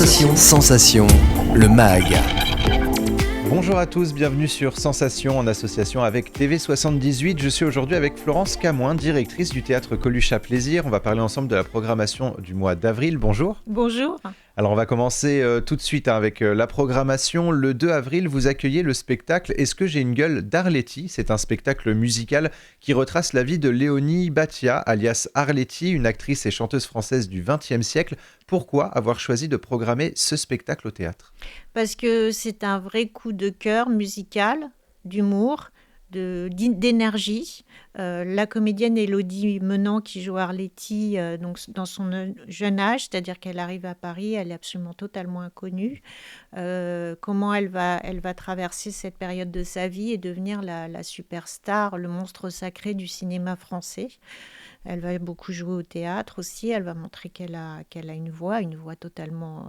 Sensation, le MAG. Bonjour à tous, bienvenue sur Sensation en association avec TV78. Je suis aujourd'hui avec Florence Camoin, directrice du théâtre Coluche à Plaisir. On va parler ensemble de la programmation du mois d'avril. Bonjour. Bonjour. Alors on va commencer tout de suite avec la programmation. Le 2 avril, vous accueillez le spectacle Est-ce que j'ai une gueule d'Arletty ? C'est un spectacle musical qui retrace la vie de Léonie Battia, alias Arletty, une actrice et chanteuse française du XXe siècle. Pourquoi avoir choisi de programmer ce spectacle au théâtre ? Parce que c'est un vrai coup de cœur musical, d'humour, d'énergie. La comédienne Élodie Menand qui joue Arletty donc dans son jeune âge, c'est-à-dire qu'elle arrive à Paris, elle est absolument totalement inconnue. Comment elle va traverser cette période de sa vie et devenir la superstar, le monstre sacré du cinéma français. Elle va beaucoup jouer au théâtre aussi. Elle va montrer qu'elle a une voix totalement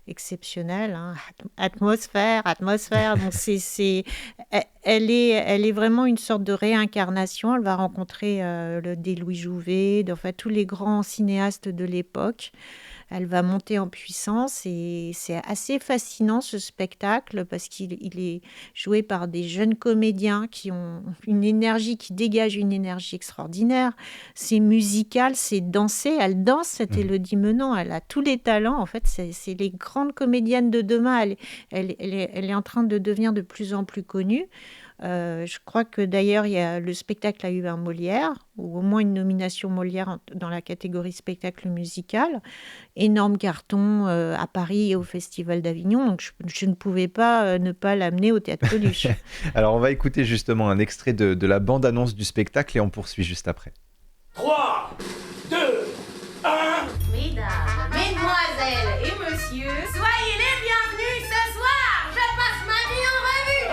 exceptionnelle. Hein. Atmosphère. Donc elle est vraiment une sorte de réincarnation. Elle va rencontrer des Louis Jouvet, enfin tous les grands cinéastes de l'époque. Elle va monter en puissance et c'est assez fascinant ce spectacle parce qu'il est joué par des jeunes comédiens qui ont une énergie, qui dégagent une énergie extraordinaire. C'est musical, c'est dansé. Elle danse, cette Élodie Menand. Elle a tous les talents. En fait, c'est les grandes comédiennes de demain. Elle est en train de devenir de plus en plus connue. Je crois que d'ailleurs le spectacle a eu un Molière, ou au moins une nomination Molière dans la catégorie spectacle musical. Énorme carton à Paris et au Festival d'Avignon, donc je ne pouvais pas ne pas l'amener au Théâtre Coluche. Alors on va écouter justement un extrait de la bande-annonce du spectacle et on poursuit juste après. 3, 2, 1... Mesdames, mesdemoiselles et messieurs, soyez les bienvenus ce soir. Je passe ma vie en revue.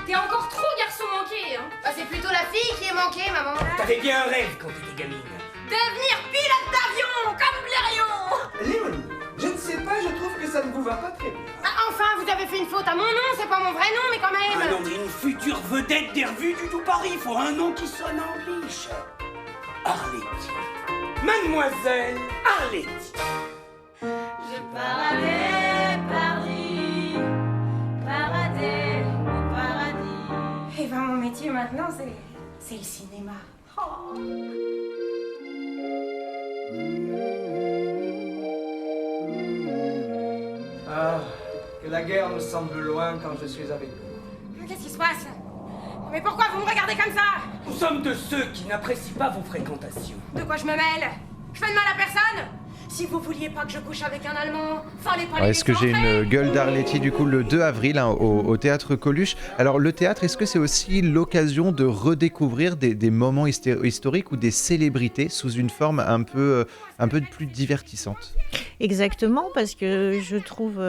T'es encore trop garçon manqué, hein. Bah, c'est plutôt la fille qui est manquée, maman. T'avais bien un rêve quand t'étais gamine. Devenir pilote d'avion, comme Blériot. Léonie, je ne sais pas, je trouve que ça ne vous va pas très bien. Ah, enfin, vous avez fait une faute à mon nom, c'est pas mon vrai nom, mais quand même. Ah non, une future vedette des revues du tout Paris, il faut un nom qui sonne anglish. Arletty. Mademoiselle Arletty. Je paradais Paris, paradais au paradis. Et ben mon métier maintenant, c'est le cinéma. Oh. Ah, que la guerre me semble loin quand je suis avec vous. Qu'est-ce qui se passe? Mais pourquoi vous me regardez comme ça? Nous sommes de ceux qui n'apprécient pas vos fréquentations. De quoi je me mêle? Je fais de mal à personne? Si vous vouliez pas que je couche avec un Allemand, fallait pas les Est-ce que j'ai une gueule d'Arletty du coup le 2 avril au théâtre Coluche. Alors le théâtre, est-ce que c'est aussi l'occasion de redécouvrir des moments historiques ou des célébrités sous une forme un peu plus divertissante ? Exactement, parce que je trouve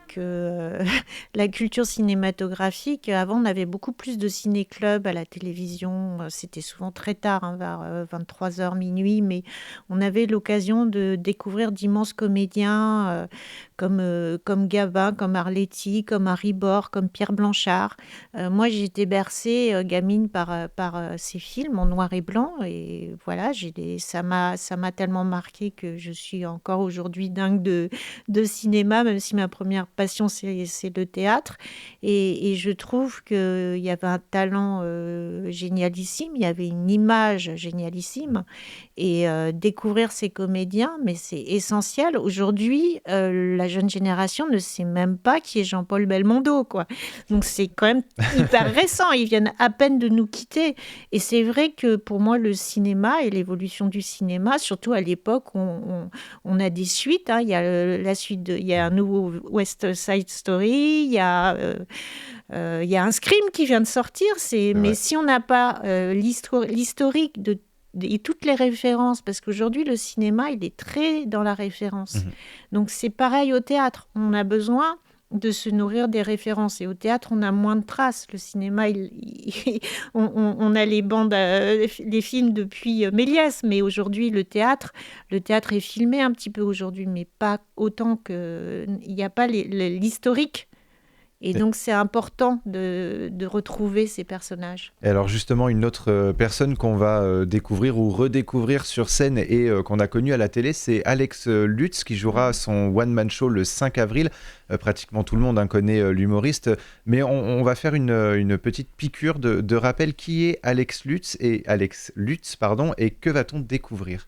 que la culture cinématographique, avant on avait beaucoup plus de ciné-clubs à la télévision, c'était souvent très tard, hein, vers 23h, minuit, mais on avait l'occasion de découvrir d'immenses comédiens comme Gabin, comme Arletty, comme Harry Bor, comme Pierre Blanchard. Moi j'ai été bercée gamine par ces films en noir et blanc et voilà, ça m'a tellement marqué que je suis encore aujourd'hui dingue de cinéma, même si ma première passion c'est le théâtre et je trouve qu'il y avait un talent génialissime, il y avait une image génialissime et découvrir ces comédiens, mais c'est essentiel. Aujourd'hui, la jeune génération ne sait même pas qui est Jean-Paul Belmondo, quoi. Donc c'est quand même hyper récent, ils viennent à peine de nous quitter et c'est vrai que pour moi le cinéma et l'évolution du cinéma, surtout à l'époque on a des suites, hein. Il y a la suite il y a un nouveau West Side Story, il y a un Scream qui vient de sortir, mais si on n'a pas l'historique et toutes les références, parce qu'aujourd'hui le cinéma il est très dans la référence. Donc c'est pareil au théâtre, on a besoin de se nourrir des références et au théâtre on a moins de traces. Le cinéma on a les bandes les films depuis Méliès, mais aujourd'hui le théâtre est filmé un petit peu aujourd'hui, mais pas autant que il n'y a pas l'historique Et donc, c'est important de retrouver ces personnages. Et alors justement, une autre personne qu'on va découvrir ou redécouvrir sur scène et qu'on a connue à la télé, c'est Alex Lutz qui jouera son one-man show le 5 avril. Pratiquement tout le monde connaît l'humoriste, mais on va faire une petite piqûre de rappel. Qui est Alex Lutz et que va-t-on découvrir ?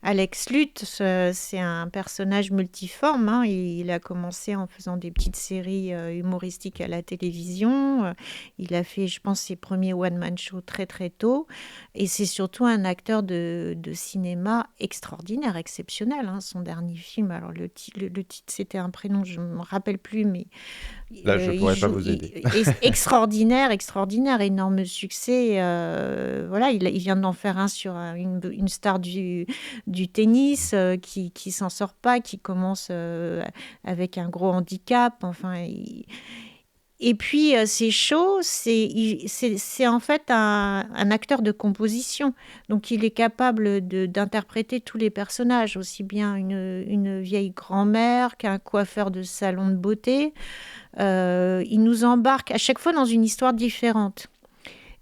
Alex Lutz, c'est un personnage multiforme. Hein. Il a commencé en faisant des petites séries humoristiques à la télévision. Il a fait, je pense, ses premiers one-man shows très très tôt. Et c'est surtout un acteur de cinéma extraordinaire, exceptionnel. Hein. Son dernier film, alors le titre c'était un prénom, je ne me rappelle plus, mais là je ne pourrais pas vous aider. extraordinaire, énorme succès. Voilà, il vient d'en faire un sur une star du tennis qui s'en sort pas, qui commence avec un gros handicap. Enfin, et puis ces shows, c'est en fait un acteur de composition. Donc il est capable d'interpréter tous les personnages, aussi bien une vieille grand-mère qu'un coiffeur de salon de beauté. Il nous embarque à chaque fois dans une histoire différente.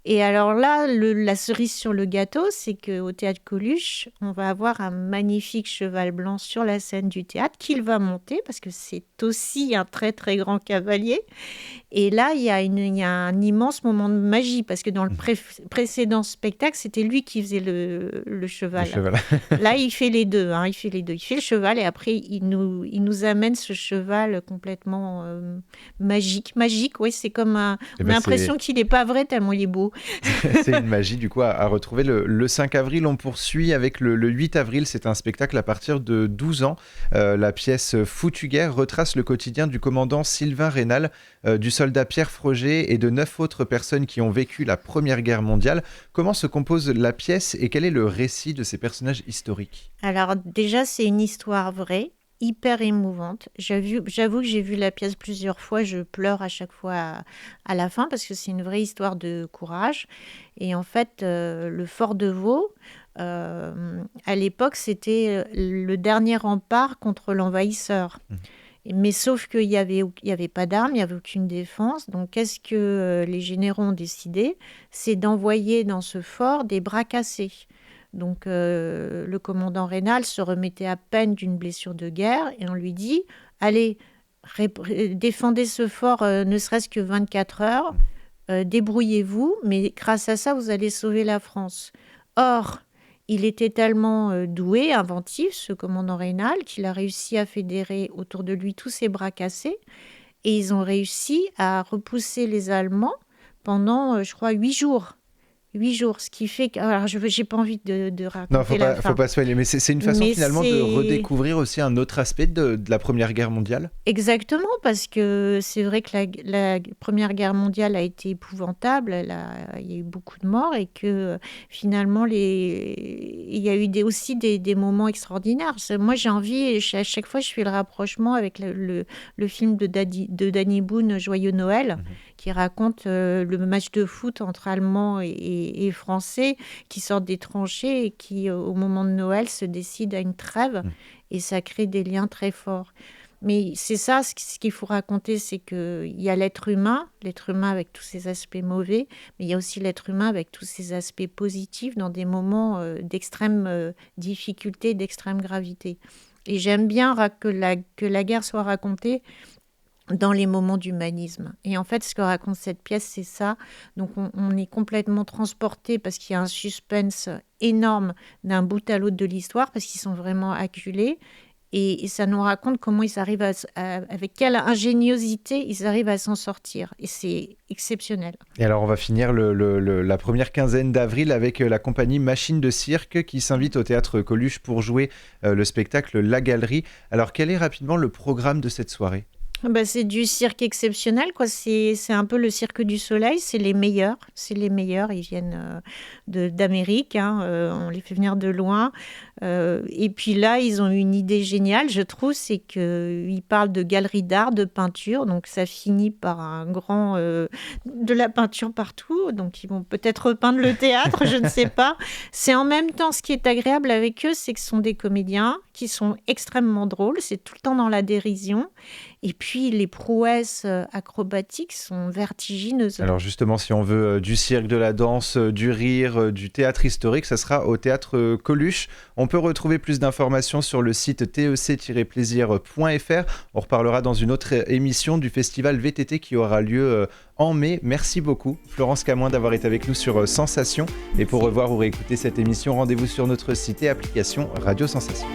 Et alors là, la cerise sur le gâteau, c'est qu'au Théâtre Coluche, on va avoir un magnifique cheval blanc sur la scène du théâtre qu'il va monter, parce que c'est aussi un très très grand cavalier. Et là, il y a un immense moment de magie, parce que dans le précédent spectacle, c'était lui qui faisait le cheval. Là, il fait les deux. Hein, il fait le cheval et après, il nous amène ce cheval complètement magique. Magique, oui, c'est comme on a l'impression qu'il n'est pas vrai tellement il est beau. C'est une magie du coup à retrouver. Le 5 avril, on poursuit avec le 8 avril. C'est un spectacle à partir de 12 ans. La pièce Foutue guerre retrace le quotidien du commandant Sylvain Raynal, du soldat Pierre Froger et de 9 autres personnes qui ont vécu la Première Guerre mondiale. Comment se compose la pièce et quel est le récit de ces personnages historiques ? Alors déjà, c'est une histoire vraie, hyper émouvante. J'avoue que j'ai vu la pièce plusieurs fois, je pleure à chaque fois à la fin parce que c'est une vraie histoire de courage. Et en fait, le fort de Vaux, à l'époque, c'était le dernier rempart contre l'envahisseur. Mais sauf qu'il n'y avait pas d'armes, il n'y avait aucune défense. Donc, qu'est-ce que les généraux ont décidé ? C'est d'envoyer dans ce fort des bras cassés. Donc, le commandant Raynal se remettait à peine d'une blessure de guerre et on lui dit « Allez, défendez ce fort ne serait-ce que 24 heures, débrouillez-vous, mais grâce à ça, vous allez sauver la France. » Or, il était tellement doué, inventif, ce commandant Raynal, qu'il a réussi à fédérer autour de lui tous ses bras cassés. Et ils ont réussi à repousser les Allemands pendant, je crois, 8 jours. 8 jours, ce qui fait que... Alors, je n'ai pas envie de raconter non, faut pas spoiler, mais c'est une façon finalement de redécouvrir aussi un autre aspect de la Première Guerre mondiale. Exactement, parce que c'est vrai que la Première Guerre mondiale a été épouvantable, il y a eu beaucoup de morts et que finalement, il y a eu aussi des moments extraordinaires. Moi, j'ai envie, à chaque fois, je fais le rapprochement avec le film de Danny Boone, Joyeux Noël, qui raconte le match de foot entre Allemands et Français qui sortent des tranchées et qui, au moment de Noël, se décident à une trêve et ça crée des liens très forts. Mais c'est ça, ce qu'il faut raconter, c'est qu'il y a l'être humain avec tous ses aspects mauvais, mais il y a aussi l'être humain avec tous ses aspects positifs dans des moments d'extrême difficulté, d'extrême gravité. Et j'aime bien que la guerre soit racontée dans les moments d'humanisme. Et en fait, ce que raconte cette pièce, c'est ça. Donc, on est complètement transporté parce qu'il y a un suspense énorme d'un bout à l'autre de l'histoire, parce qu'ils sont vraiment acculés. Et ça nous raconte comment ils arrivent avec quelle ingéniosité ils arrivent à s'en sortir. Et c'est exceptionnel. Et alors, on va finir la première quinzaine d'avril avec la compagnie Machine de Cirque qui s'invite au Théâtre Coluche pour jouer le spectacle La Galerie. Alors, quel est rapidement le programme de cette soirée ? C'est du cirque exceptionnel, quoi. C'est un peu le Cirque du Soleil, c'est les meilleurs, ils viennent d'Amérique, hein. On les fait venir de loin. Et puis là, ils ont une idée géniale, je trouve, c'est qu'ils parlent de galerie d'art, de peinture, donc ça finit par un grand... de la peinture partout, donc ils vont peut-être repeindre le théâtre, je ne sais pas. C'est en même temps, ce qui est agréable avec eux, c'est que ce sont des comédiens qui sont extrêmement drôles, c'est tout le temps dans la dérision. Et puis, les prouesses acrobatiques sont vertigineuses. Alors justement, si on veut du cirque, de la danse, du rire, du théâtre historique, ça sera au théâtre Coluche. On peut retrouver plus d'informations sur le site tec-plaisir.fr. On reparlera dans une autre émission du festival VTT qui aura lieu en mai. Merci beaucoup Florence Camoin d'avoir été avec nous sur Sensation. Et pour revoir ou réécouter cette émission, rendez-vous sur notre site et application Radio Sensation.